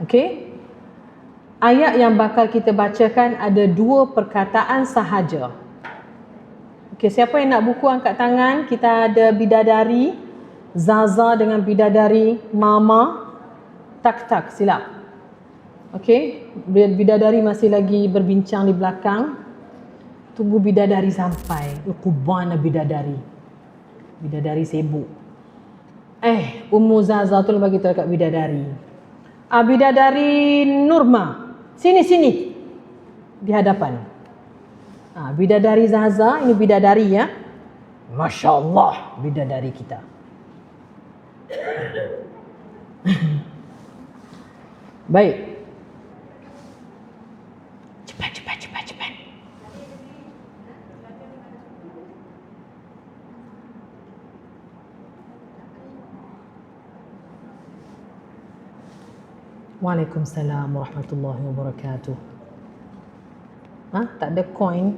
Okey. Ayat yang bakal kita bacakan ada 2 perkataan sahaja. Okey, siapa yang nak buku angkat tangan? Kita ada bidadari, Zaza dengan bidadari Mama. Tak, silap. Okey, bidadari masih lagi berbincang di belakang. Tunggu bidadari sampai. Kubana bidadari. Bidadari sibuk. Ummu Zaza tu bagi tahu kat bidadari. Bidadari Nurma. Sini. Di hadapan. Bidadari Zaza, ini bidadari ya. Masya Allah, bidadari kita. Baik. Cepat. Waalaikumsalam warahmatullahi wabarakatuh. Tak ada koin.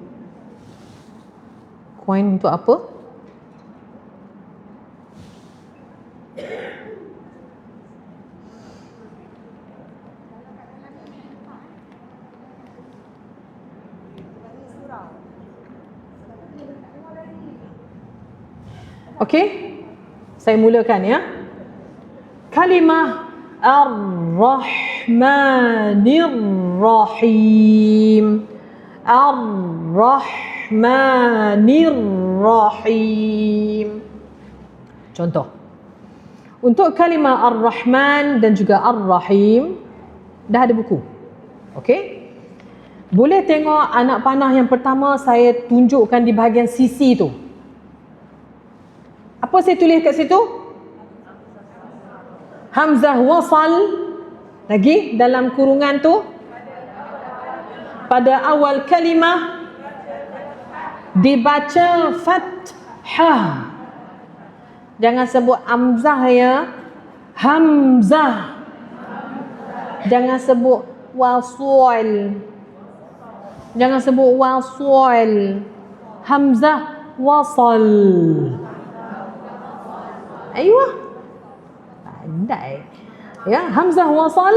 Koin untuk apa? Okey, saya mulakan ya. Kalimah Ar-Rahmanir-Rahim. Ar-Rahmanir-Rahim. Contoh. Untuk kalimah Ar-Rahman dan juga Ar-Rahim dah ada buku. Okey? Boleh tengok anak panah yang pertama saya tunjukkan di bahagian sisi tu. Apa saya tulis kat situ? Hamzah wasal. Lagi dalam kurungan tu. Pada awal kalimah dibaca fathah. Jangan sebut hamzah ya. Hamzah. Jangan sebut wasal. Jangan sebut wasal. Hamzah wasal. Ayuh. Pandai. Ya, hamzah wasal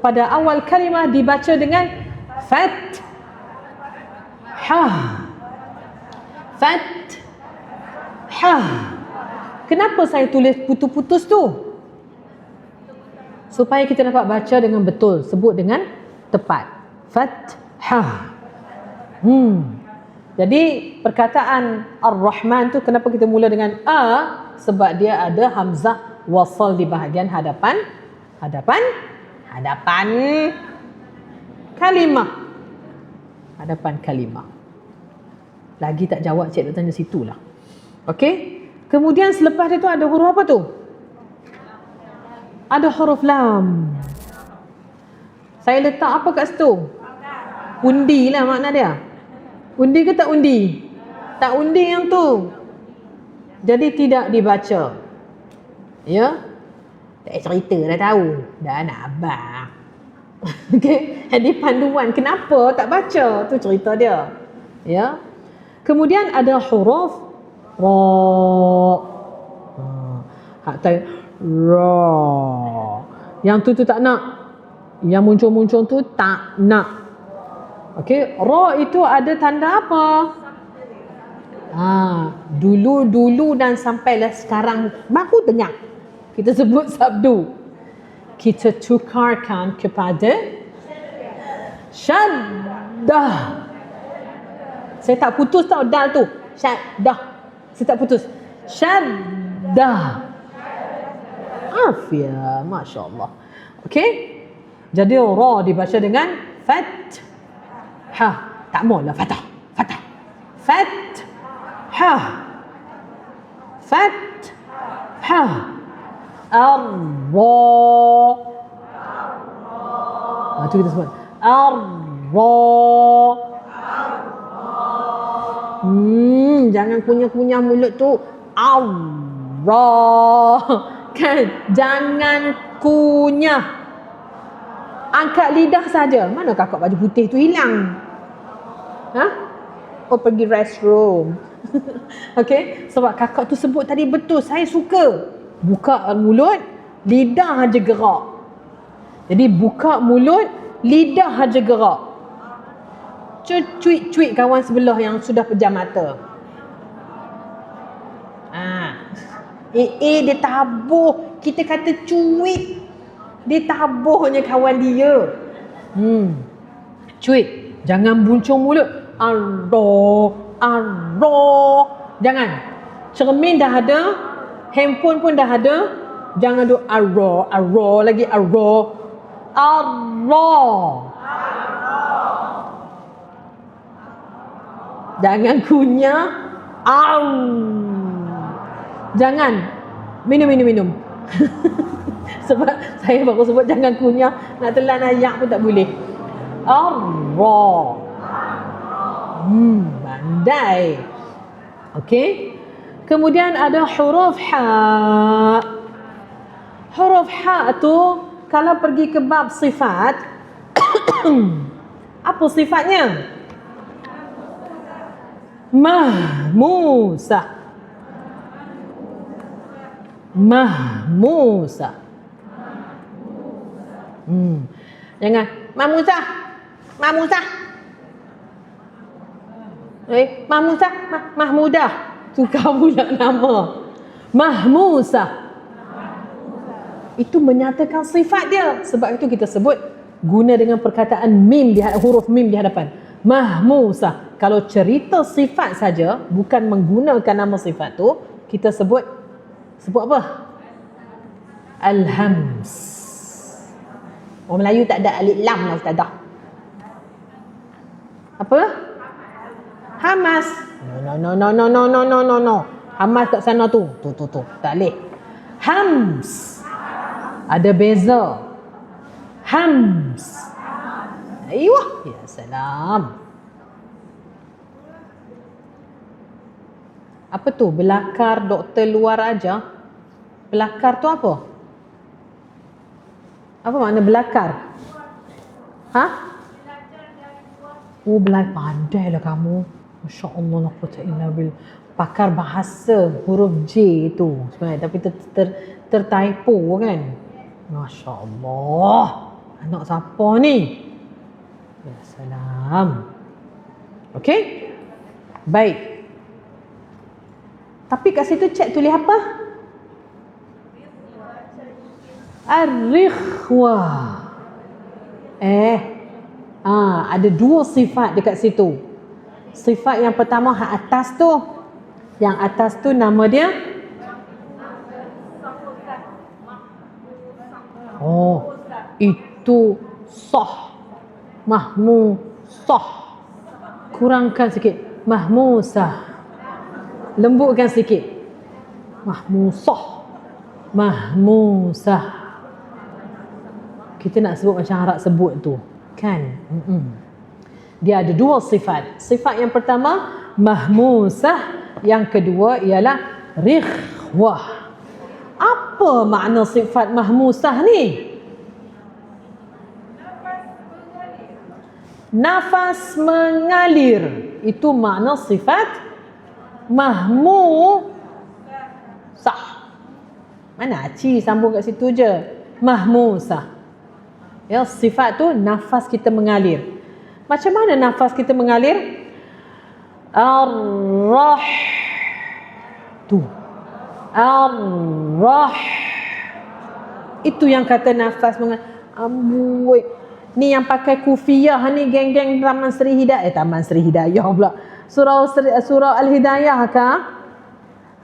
pada awal kalimah dibaca dengan fathah. Fathah. Kenapa saya tulis putus-putus tu? Supaya kita dapat baca dengan betul, sebut dengan tepat. Fathah. Jadi perkataan Ar-Rahman tu kenapa kita mula dengan A? Sebab dia ada hamzah wasal di bahagian hadapan kalimah. Hadapan kalimah. Lagi tak jawab, cik nak tanya situlah. Okey. Kemudian selepas itu ada huruf apa tu? Ada huruf lam. Saya letak apa kat situ? Undi lah makna dia. Undi ke tak undi? Tak undi yang tu. Jadi tidak dibaca. Ya. Tak cerita dah tahu. Dah nak abang. Okey. Jadi panduan kenapa tak baca, tu cerita dia. Ya. Kemudian ada huruf ra. Hatta ra. Yang tu tak nak. Yang muncul-muncul tu tak nak. Okey, ra itu ada tanda apa? Dulu dan sampailah sekarang baru dengar. Kita sebut sabdu. Kita tukarkan kepada syaddah. Saya tak putus tau dal tu. Syaddah. Saya tak putus. Syaddah. Afia, Masya Allah. Okey. Jadi ra dibaca dengan fathah. Tak maulah fathah. Fathah. Ar-ra. Itu kita sebut ar-ra. Jangan kunyah-kunyah mulut tu. Ar-ra. Kan? Jangan kunyah. Angkat lidah saja. Mana kakak baju putih tu hilang? Pergi restroom. Okey, sebab kakak tu sebut tadi betul, saya suka. Buka mulut, lidah aja gerak. Jadi buka mulut, lidah aja gerak. Cuit-cuit kawan sebelah yang sudah pejam mata. Dia tabuh. Kita kata cuit. Dia tabuhnya kawan dia. Cuit. Jangan buncung mulut. Arro. Jangan. Cermin dah ada. Handphone pun dah ada. Jangan duk arro lagi arro. Jangan kunyah. Jangan. Minum. Sebab saya baru sebut jangan kunyah. Nak telan ayak pun tak boleh. Pandai. Okey. Kemudian ada huruf ha. Huruf ha tu kalau pergi ke bab sifat, apa sifatnya? Mahmusah. Jangan Mahmusah. Mahmudah. Tukar pula nama. Mahmusah. Itu menyatakan sifat dia. Sebab itu kita sebut guna dengan perkataan mim huruf mim di hadapan. Mahmusah. Kalau cerita sifat saja, bukan menggunakan nama sifat tu, kita sebut apa? Al-hams. Orang Melayu tak ada alif lam lah ustazah. Apa? Hamas. No. Hamas kat sana tu. Tu. Tak boleh. Hams. Ada beza. Hams. Aiyah. Ya salam. Apa tu? Belakar doktor luar aja. Belakar tu apa? Apa makna belakar? Belajar pandailah kamu. Masya Allah, la quwwata illa billah. Pakar bahasa huruf J tu sebenarnya, tapi tertypo kan. Masya Allah. Anak siapa ni? Ya salam. Okey? Baik. Tapi kat situ cek tulis apa? Ar-rikhwah. Ada dua sifat dekat situ. Sifat yang pertama atas tu. Yang atas tu nama dia itu sah. Mahmusah. Kurangkan sikit. Mahmusah. Lembutkan sikit. Mahmusah. Kita nak sebut macam Arab sebut tu kan. Dia ada dua sifat. Sifat yang pertama mahmusah, yang kedua ialah rikhwah. Apa makna sifat mahmusah ni? Nafas mengalir. Itu makna sifat mahmusah. Mana Aci sambung kat situ je. Mahmusah. Ya, sifat tu nafas kita mengalir. Macam mana nafas kita mengalir? Ar-rah. Tu. Ar-rah. Itu yang kata nafas mengalir. Amboi. Ni yang pakai kufiah ni geng-geng Taman Sri Hidayah. Taman Sri Hidayah pula. Surau Al-Hidayah kah?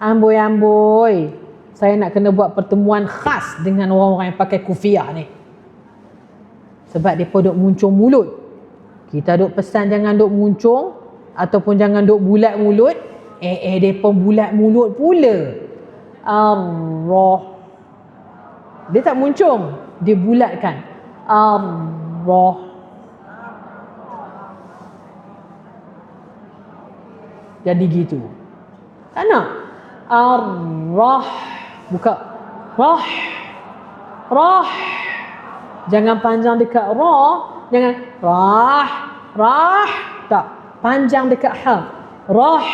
Amboi. Saya nak kena buat pertemuan khas dengan orang-orang yang pakai kufiah ni. Sebab dia duk muncung mulut. Kita duk pesan jangan duk muncung ataupun jangan duk bulat mulut. Dia pun bulat mulut pula. Allah. Dia tak muncung, dia bulatkan. Allah. Jadi gitu. Tak nak? Ar-rah. Buka. Rah. Jangan panjang dekat ra. Jangan rah. Tak. Panjang dekat ha. Rah.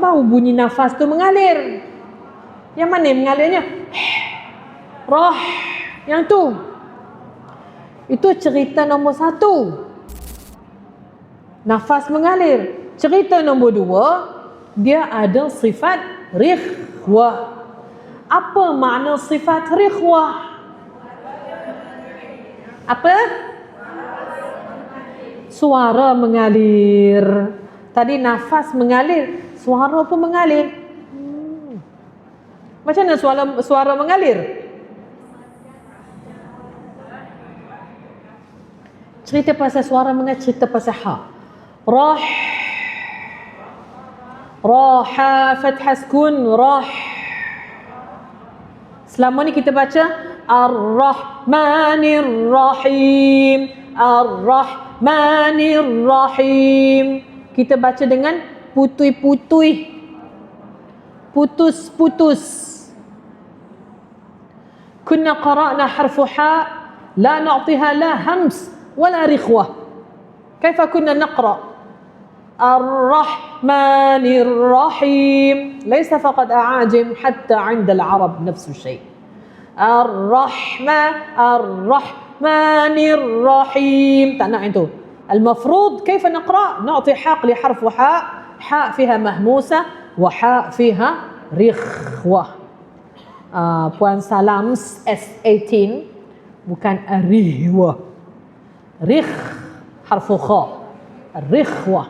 Baru bunyi nafas tu mengalir. Yang mana yang mengalirnya? Rah. Yang tu. Itu cerita nombor 1. Nafas mengalir. Cerita nombor 2, dia ada sifat rikhwah. Apa makna sifat rikhwah? Apa? Suara mengalir. Tadi nafas mengalir, suara pun mengalir. Macam mana suara mengalir? Cerita pasal suara mengalir, cerita pasal ha. Raha fathah sukun, rah. Selama ni kita baca Ar-Rahmanir Rahim, Ar-Rahmanir Rahim. Kita baca dengan putui-putui, putus-putus. Kunna qara'na harfu ha la na'tiha la hams wala rikhwah. كيف كنا نقرأ الرحمن الرحيم؟ ليس فقط أعاجم، حتى عند العرب نفس الشيء. الرحمن الرحيم. tak nak itu. المفروض كيف نقرأ؟ نعطي حاء لحرف حاء، حاء فيها مهموسة وحاء فيها رخوة. Puan Salam S18 bukan rihwah. Rikh harfu kha, rikhwah.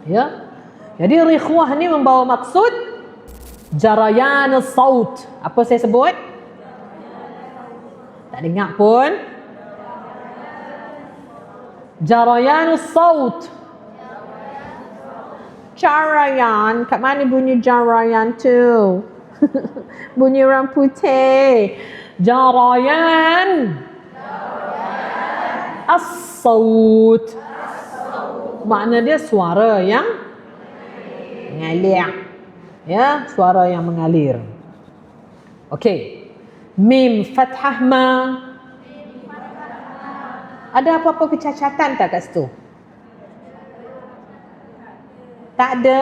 Ya. Jadi rikhwah ni membawa maksud jarayan saut. Apa saya sebut? Tak dengar pun. Jarayan saut. Jarayan, kat mana bunyi jarayan tu? Bunyi orang putih. Jarayan as-saut. Makna dia suara yang mengalir. Ya, suara yang mengalir. Okey. Mim fathah ma. Ada apa-apa kecacatan tak kat situ? Tak ada.